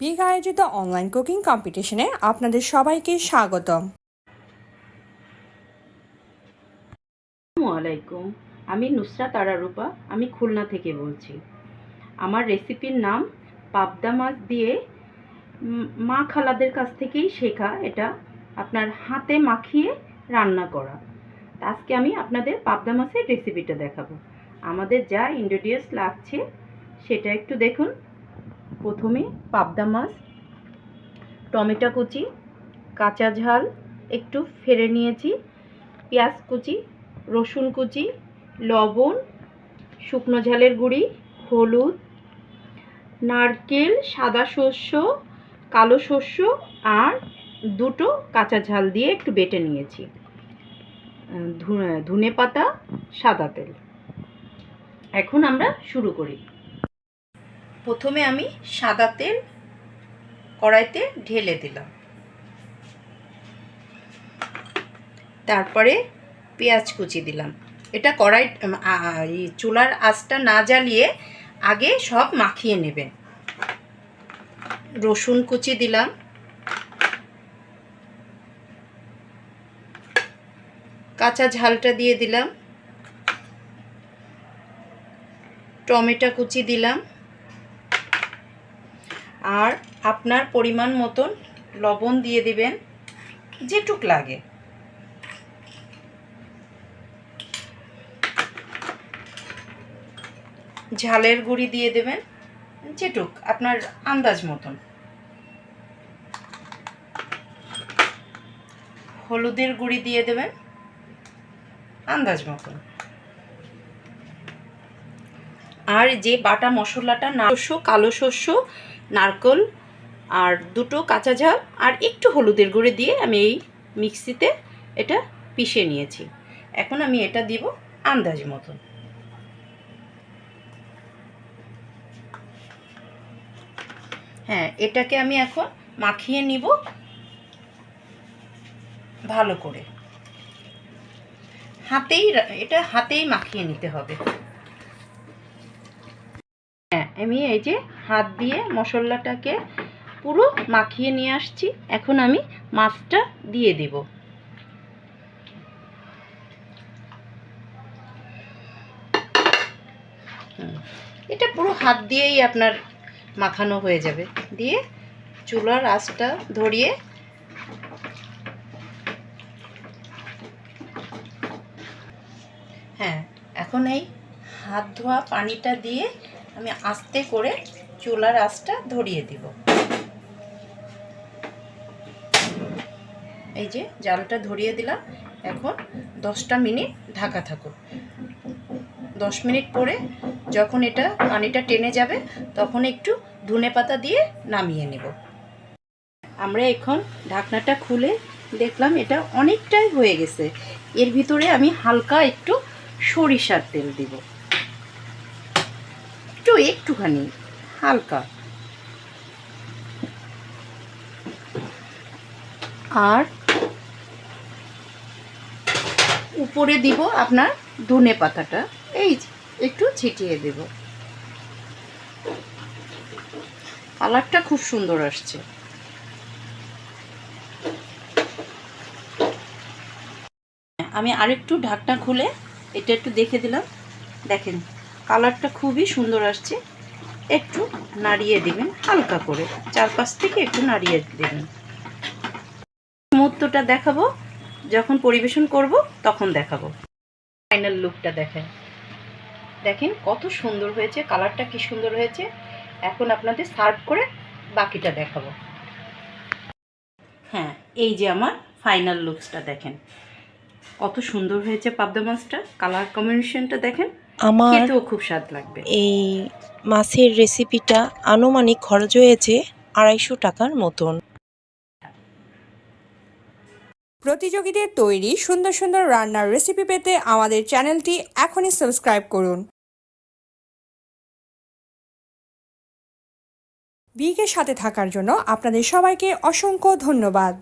Big আয়োজিত online cooking কম্পিটিশনে আপনাদের সবাইকে স্বাগতম। আসসালামু আলাইকুম, আমি নুসরাত আরা রূপা, আমি খুলনা থেকে বলছি। আমার রেসিপির নাম পাবদা মাছ দিয়ে মা খালাদের কাছ থেকেই শেখা, এটা আপনার হাতে মাখিয়ে রান্না করা। আজকে আমি আপনাদের পাবদা মাছের রেসিপিটা দেখাবো। আমাদের যা ইনগ্রেডিয়েন্টস লাগছে সেটা একটু দেখুন। প্রথমে পাবদা মাছ, টমেটো কুচি, কাঁচা ঝাল একটু ফেলে নিয়েছি, পেঁয়াজ কুচি, রসুন কুচি, লবণ, শুকনো ঝালের গুঁড়ি, হলুদ, নারকেল, সাদা শস্য, কালো শস্য আর দুটো কাঁচা ঝাল দিয়ে একটু বেটে নিয়েছি, ধনে পাতা, সাদা তেল। এখন আমরা শুরু করি। প্রথমে আমি সাদা তেল কড়াইতে ঢেলে দিলাম, তারপরে পেঁয়াজ কুচি দিলাম। এটা কড়াই চুলার আঁচটা না জ্বালিয়ে আগে সব মাখিয়ে নেবেন। রসুন কুচি দিলাম, কাঁচা ঝালটা দিয়ে দিলাম, টমেটো কুচি দিলাম, আর আপনার পরিমাণ মতন লবণ দিয়ে দিবেন যেটুক লাগে। ঝালের গুঁড়ি দিয়ে দেবেন যেটুক আপনার আন্দাজ মতন। হলুদের গুঁড়ি দিয়ে দেবেন আন্দাজ মতন। আর যে বাটা মশলাটা, শস্য, কালো শস্য, নারকেল আর দুটো কাঁচা ঝাল আর একটু হলুদের গুঁড়ি দিয়ে আমি এই মিক্সিতে এটা পিষে নিয়েছি। এখন আমি এটা দিব আন্দাজ মতন। হ্যাঁ, এটাকে আমি এখন মাখিয়ে নিব ভালো করে। হাতেই মাখিয়ে নিতে হবে। হ্যাঁ, আমি এই যে হাত দিয়ে মশলাটাকে পুরো মাখিয়ে নিয়ে আসছি। এখন আমি মাছটা দিয়ে দেব। এটা পুরো হাত দিয়েই আপনার মাখানো হয়ে যাবে। দিয়ে চুলার আঁচটা ধরিয়ে হ্যাঁ, এখন এই হাত ধোয়া পানিটা দিয়ে আমি আস্তে করে চুলার আঁচটা ধরিয়ে দিব। এই যে জালটা ধরিয়ে দিলাম। এখন 10টা মিনিট ঢাকা থাকুক। 10 মিনিট পরে যখন এটা পানিটা টেনে যাবে তখন একটু ধনেপাতা দিয়ে নামিয়ে নেব। আমরা এখন ঢাকনাটা খুলে দেখলাম এটা অনেকটাই হয়ে গেছে। এর ভিতরে আমি হালকা একটু সরিষার তেল দিব, একটুখানি হালকা। আর উপরে দিব আপনার ধনে পাতাটা, এই একটু ছিটিয়ে দেব। কালারটা খুব সুন্দর আসছে। আমি আরেকটু ঢাকনা খুলে এটা একটু দেখে দিলাম। দেখেন কালারটা খুবই সুন্দর আসছে। একটু নাড়িয়ে দিবেন হালকা করে, চারপাশ থেকে একটু নাড়িয়ে দেবেন। মুহূর্তটা দেখাবো, যখন পরিবেশন করব তখন দেখাবো। ফাইনাল লুকটা দেখেন কত সুন্দর হয়েছে, কালারটা কি সুন্দর হয়েছে। এখন আপনাদের সার্ভ করে বাকিটা দেখাবো। হ্যাঁ, এই যে আমার ফাইনাল লুকসটা দেখেন কত সুন্দর হয়েছে। পাবদা মাছটা কালার কম্বিনেশনটা দেখেন, আমার খেতেও খুব স্বাদ লাগবে। এই মাছের রেসিপিটা আনুমানিক খরচ হয়েছে 250 টাকার মতন। প্রতিযোগীদের তৈরি সুন্দর সুন্দর রান্নার রেসিপি পেতে আমাদের চ্যানেলটি এখনই সাবস্ক্রাইব করুন। বিগের সাথে থাকার জন্য আপনাদের সবাইকে অসংখ্য ধন্যবাদ।